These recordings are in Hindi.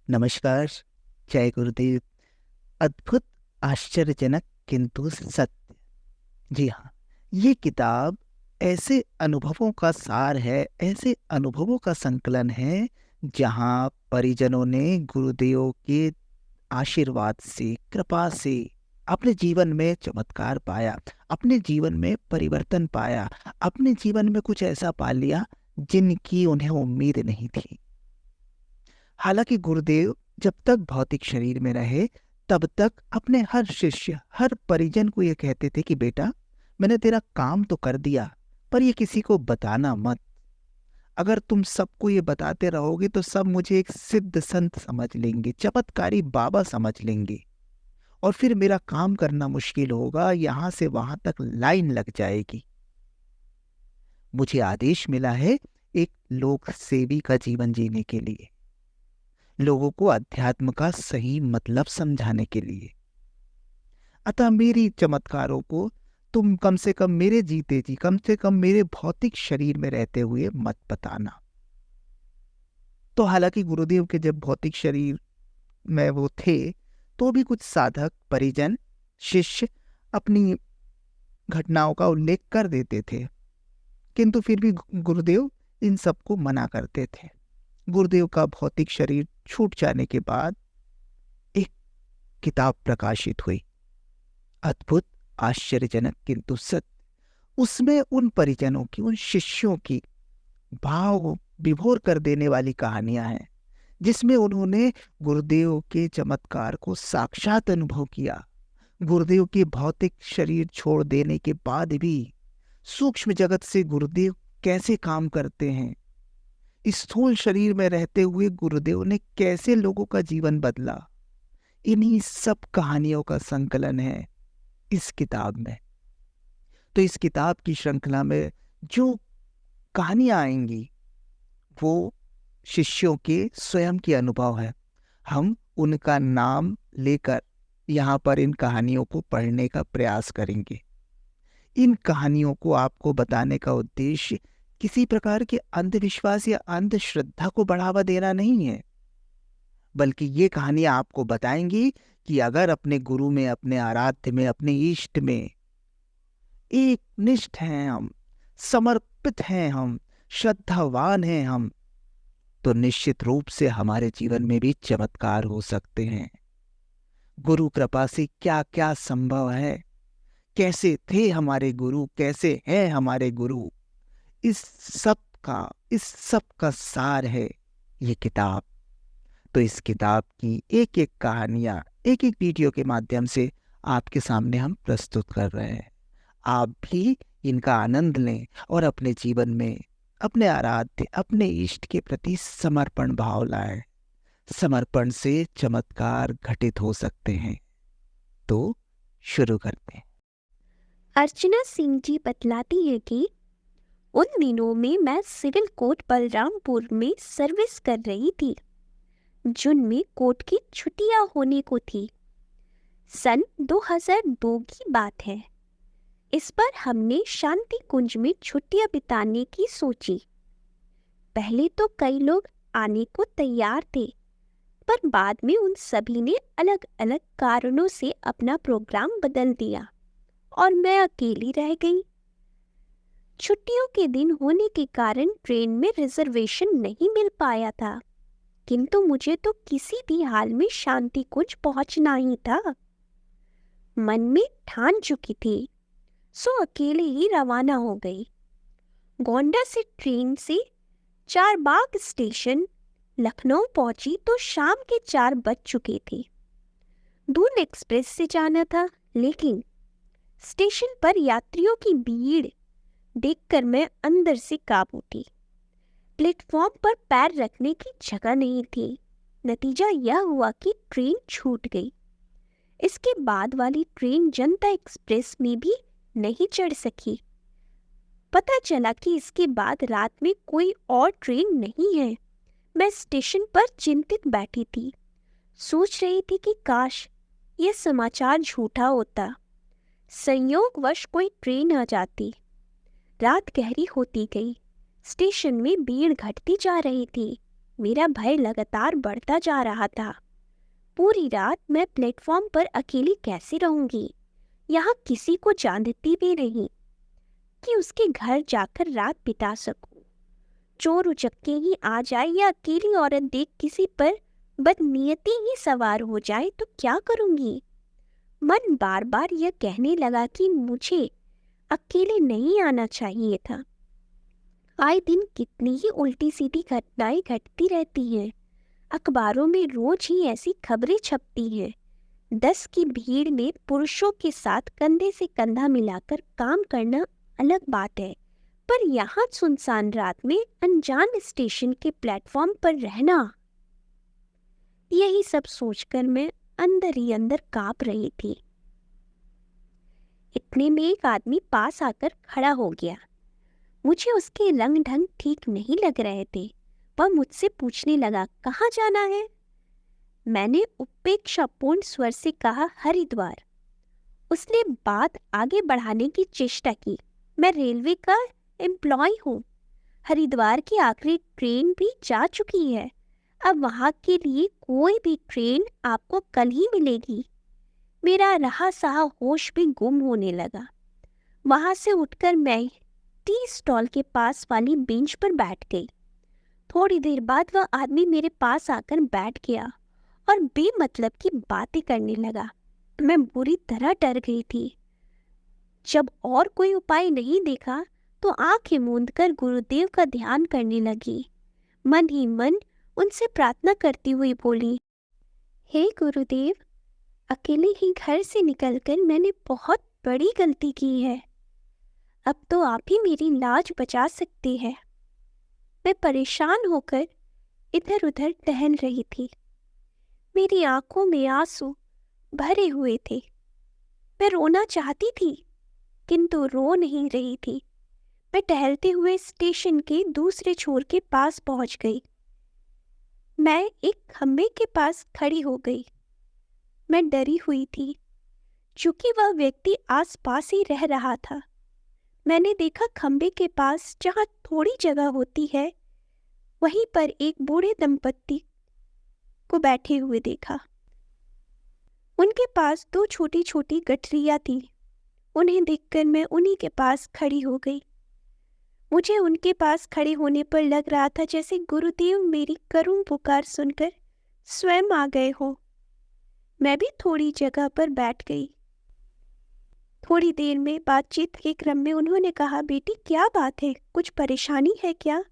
नमस्कार। जय गुरुदेव। अद्भुत, आश्चर्यजनक किंतु सत्य। जी हाँ, ये किताब ऐसे अनुभवों का सार है, ऐसे अनुभवों का संकलन है जहाँ परिजनों ने गुरुदेव के आशीर्वाद से, कृपा से अपने जीवन में चमत्कार पाया, अपने जीवन में परिवर्तन पाया, अपने जीवन में कुछ ऐसा पा लिया जिनकी उन्हें उम्मीद नहीं थी। हालांकि गुरुदेव जब तक भौतिक शरीर में रहे तब तक अपने हर शिष्य, हर परिजन को ये कहते थे कि बेटा, मैंने तेरा काम तो कर दिया, पर ये किसी को बताना मत। अगर तुम सबको ये बताते रहोगे तो सब मुझे एक सिद्ध संत समझ लेंगे, चमत्कारी बाबा समझ लेंगे, और फिर मेरा काम करना मुश्किल होगा, यहां से वहां तक लाइन लग जाएगी। मुझे आदेश मिला है एक लोक सेवी का जीवन जीने के लिए, लोगों को अध्यात्म का सही मतलब समझाने के लिए। अतः मेरी चमत्कारों को तुम कम से कम मेरे जीते जी, कम से कम मेरे भौतिक शरीर में रहते हुए मत बताना। तो हालांकि गुरुदेव के जब भौतिक शरीर में वो थे तो भी कुछ साधक, परिजन, शिष्य अपनी घटनाओं का उल्लेख कर देते थे, किंतु फिर भी गुरुदेव इन सबको मना करते थे। गुरुदेव का भौतिक शरीर छूट जाने के बाद एक किताब प्रकाशित हुई, अद्भुत, आश्चर्यजनक किंतु सत्य। उसमें उन परिजनों की, उन शिष्यों की भाव विभोर कर देने वाली कहानियां हैं, जिसमें उन्होंने गुरुदेव के चमत्कार को साक्षात अनुभव किया। गुरुदेव के भौतिक शरीर छोड़ देने के बाद भी सूक्ष्म जगत से गुरुदेव कैसे काम करते हैं, स्थूल शरीर में रहते हुए गुरुदेव ने कैसे लोगों का जीवन बदला, इन्हीं सब कहानियों का संकलन है इस किताब में। तो इस किताब की श्रृंखला में जो कहानियां आएंगी वो शिष्यों के स्वयं के अनुभव है। हम उनका नाम लेकर यहाँ पर इन कहानियों को पढ़ने का प्रयास करेंगे। इन कहानियों को आपको बताने का उद्देश्य किसी प्रकार के अंधविश्वास या अंधश्रद्धा को बढ़ावा देना नहीं है, बल्कि ये कहानियां आपको बताएंगी कि अगर अपने गुरु में, अपने आराध्य में, अपने इष्ट में एक निष्ठ हैं हम, समर्पित हैं हम, श्रद्धावान हैं हम, तो निश्चित रूप से हमारे जीवन में भी चमत्कार हो सकते हैं। गुरु कृपा से क्या क्या संभव है, कैसे थे हमारे गुरु, कैसे हैं हमारे गुरु, इस सब का सार है ये किताब। तो इस किताब की एक एक कहानियां एक एक वीडियो के माध्यम से आपके सामने हम प्रस्तुत कर रहे हैं। आप भी इनका आनंद लें और अपने जीवन में अपने आराध्य, अपने इष्ट के प्रति समर्पण भाव लाएं। समर्पण से चमत्कार घटित हो सकते हैं। तो शुरू करते हैं। अर्चना सिंह जी बतलाती है कि उन दिनों में मैं सिविल कोर्ट बलरामपुर में सर्विस कर रही थी। जून में कोर्ट की छुट्टियां होने को थी। सन 2002 की बात है। इस पर हमने शांति कुंज में छुट्टियां बिताने की सोची। पहले तो कई लोग आने को तैयार थे, पर बाद में उन सभी ने अलग अलग कारणों से अपना प्रोग्राम बदल दिया और मैं अकेली रह गई। छुट्टियों के दिन होने के कारण ट्रेन में रिजर्वेशन नहीं मिल पाया था, किंतु मुझे तो किसी भी हाल में शांति कुंज पहुंचना ही था। मन में ठान चुकी थी, सो अकेले ही रवाना हो गई। गोंडा से ट्रेन से चारबाग स्टेशन लखनऊ पहुंची तो शाम के 4 बज चुके थे। दून एक्सप्रेस से जाना था, लेकिन स्टेशन पर यात्रियों की भीड़ देखकर मैं अंदर से कांप उठी। प्लेटफॉर्म पर पैर रखने की जगह नहीं थी। नतीजा यह हुआ कि ट्रेन छूट गई। इसके बाद वाली ट्रेन जनता एक्सप्रेस में भी नहीं चढ़ सकी। पता चला कि इसके बाद रात में कोई और ट्रेन नहीं है। मैं स्टेशन पर चिंतित बैठी थी, सोच रही थी कि काश यह समाचार झूठा होता, संयोगवश कोई ट्रेन आ जाती। रात गहरी होती गई। स्टेशन में भीड़ घटती जा रही थी। मेरा भय लगातार बढ़ता जा रहा था। पूरी रात मैं प्लेटफॉर्म पर अकेली कैसे रहूंगी? यहाँ किसी को जानती भी नहीं कि उसके घर जाकर रात बिता सकूं। चोर उचक्के ही आ जाए या अकेली औरत देख किसी पर बदनीयती ही सवार हो जाए तो क्या करूंगी? मन बार बार यह कहने लगा कि मुझे अकेले नहीं आना चाहिए था। आए दिन कितनी ही उल्टी सीधी घटनाएं घटती रहती हैं। अखबारों में रोज ही ऐसी खबरें छपती हैं। 10 की भीड़ में पुरुषों के साथ कंधे से कंधा मिलाकर काम करना अलग बात है, पर यहाँ सुनसान रात में अनजान स्टेशन के प्लेटफॉर्म पर रहना, यही सब सोचकर मैं अंदर ही अंदर कांप रही थी। इतने में एक आदमी पास आकर खड़ा हो गया। मुझे उसके रंग ढंग ठीक नहीं लग रहे थे। वह मुझसे पूछने लगा, कहाँ जाना है? मैंने उपेक्षापूर्ण स्वर से कहा, हरिद्वार। उसने बात आगे बढ़ाने की चेष्टा की। मैं रेलवे का एम्प्लॉय हूँ। हरिद्वार की आखिरी ट्रेन भी जा चुकी है। अब वहाँ के लिए कोई भी ट्रेन आपको कल ही मिलेगी। मेरा रहा सहा होश भी गुम होने लगा। वहाँ से उठकर मैं टी स्टॉल के पास वाली बेंच पर बैठ गई। थोड़ी देर बाद वह आदमी मेरे पास आकर बैठ गया और बेमतलब की बातें करने लगा। मैं बुरी तरह डर गई थी। जब और कोई उपाय नहीं देखा तो आंखें मूंदकर गुरुदेव का ध्यान करने लगी। मन ही मन उनसे प्रार्थना करती हुई बोली, हे गुरुदेव, अकेले ही घर से निकलकर मैंने बहुत बड़ी गलती की है। अब तो आप ही मेरी लाज बचा सकते हैं। मैं परेशान होकर इधर उधर टहल रही थी। मेरी आंखों में आंसू भरे हुए थे। मैं रोना चाहती थी किंतु रो नहीं रही थी। मैं टहलते हुए स्टेशन के दूसरे छोर के पास पहुंच गई। मैं एक खंबे के पास खड़ी हो गई। मैं डरी हुई थी, चूंकि वह व्यक्ति आसपास ही रह रहा था। मैंने देखा खंबे के पास जहाँ थोड़ी जगह होती है, वहीं पर एक बूढ़े दंपत्ति को बैठे हुए देखा। उनके पास 2 छोटी छोटी गठरियाँ थी। उन्हें देखकर मैं उन्हीं के पास खड़ी हो गई। मुझे उनके पास खड़े होने पर लग रहा था जैसे गुरुदेव मेरी करुण पुकार सुनकर स्वयं आ गए हो। मैं भी थोड़ी जगह पर बैठ गई। थोड़ी देर में बातचीत के क्रम में उन्होंने कहा, बेटी क्या बात है, कुछ परेशानी है क्या?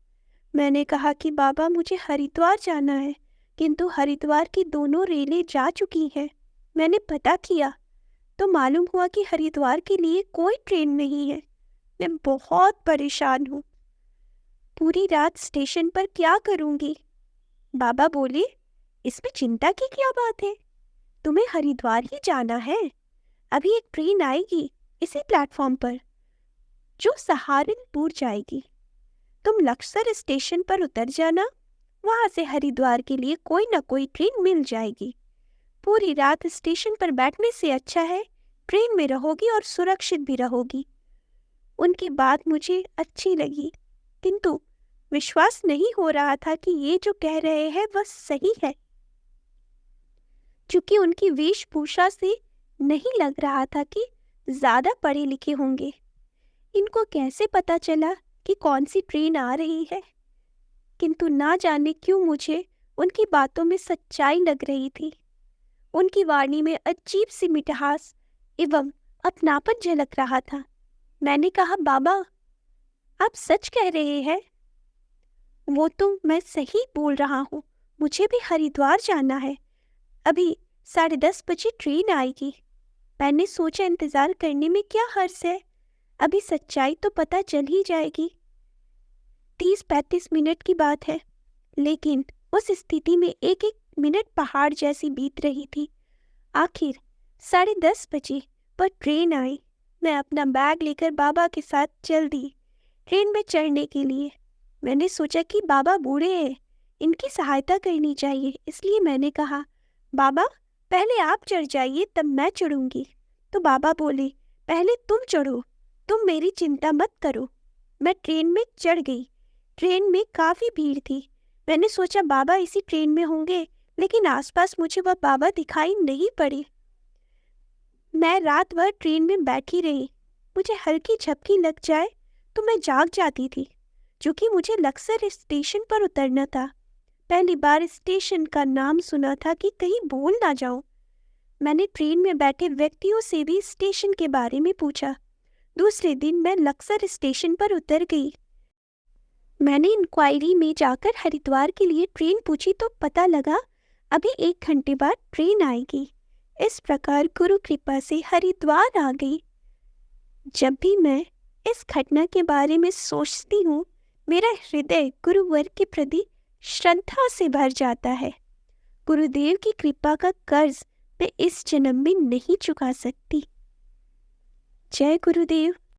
मैंने कहा कि बाबा, मुझे हरिद्वार जाना है, किंतु हरिद्वार की दोनों रेलें जा चुकी हैं। मैंने पता किया तो मालूम हुआ कि हरिद्वार के लिए कोई ट्रेन नहीं है। मैं बहुत परेशान हूँ। पूरी रात स्टेशन पर क्या करूँगी? बाबा बोले, इसमें चिंता की क्या बात है, तुम्हें हरिद्वार ही जाना है। अभी एक ट्रेन आएगी इसी प्लेटफॉर्म पर जो सहारनपुर जाएगी। तुम लक्सर स्टेशन पर उतर जाना, वहां से हरिद्वार के लिए कोई ना कोई ट्रेन मिल जाएगी। पूरी रात स्टेशन पर बैठने से अच्छा है ट्रेन में रहोगी और सुरक्षित भी रहोगी। उनकी बात मुझे अच्छी लगी, किंतु विश्वास नहीं हो रहा था कि ये जो कह रहे हैं वह सही है। चूंकि उनकी वेशभूषा से नहीं लग रहा था कि ज्यादा पढ़े लिखे होंगे। इनको कैसे पता चला कि कौन सी ट्रेन आ रही है? किंतु ना जाने क्यों मुझे उनकी बातों में सच्चाई लग रही थी। उनकी वाणी में अजीब सी मिठास एवं अपनापन झलक रहा था। मैंने कहा, बाबा, आप सच कह रहे हैं? वो तो मैं सही बोल रहा हूँ, मुझे भी हरिद्वार जाना है। अभी 10:30 बजे ट्रेन आएगी। मैंने सोचा इंतजार करने में क्या हर्ज है, अभी सच्चाई तो पता चल ही जाएगी। 30-35 मिनट की बात है, लेकिन उस स्थिति में एक एक मिनट पहाड़ जैसी बीत रही थी। आखिर 10:30 बजे पर ट्रेन आई। मैं अपना बैग लेकर बाबा के साथ चल दी ट्रेन में चढ़ने के लिए। मैंने सोचा कि बाबा बूढ़े हैं, इनकी सहायता करनी चाहिए, इसलिए मैंने कहा, बाबा पहले आप चढ़ जाइए तब मैं चढ़ूंगी। तो बाबा बोले, पहले तुम चढ़ो, तुम मेरी चिंता मत करो। मैं ट्रेन में चढ़ गई। ट्रेन में काफ़ी भीड़ थी। मैंने सोचा बाबा इसी ट्रेन में होंगे, लेकिन आसपास मुझे वह बाबा दिखाई नहीं पड़े। मैं रात भर ट्रेन में बैठी रही। मुझे हल्की झपकी लग जाए तो मैं जाग जाती थी, जो कि मुझे लक्सर स्टेशन पर उतरना था। पहली बार स्टेशन का नाम सुना था कि कहीं भूल ना जाऊं। मैंने ट्रेन में बैठे व्यक्तियों से भी स्टेशन के बारे में पूछा। दूसरे दिन मैं लक्सर स्टेशन पर उतर गई। मैंने इंक्वायरी में जाकर हरिद्वार के लिए ट्रेन पूछी तो पता लगा अभी 1 घंटे बाद ट्रेन आएगी। इस प्रकार गुरु कृपा से हरिद्वार आ गई। जब भी मैं इस घटना के बारे में सोचती हूँ, मेरा हृदय गुरुवर के प्रति श्रद्धा से भर जाता है। गुरुदेव की कृपा का कर्ज मैं इस जन्म में नहीं चुका सकती। जय गुरुदेव।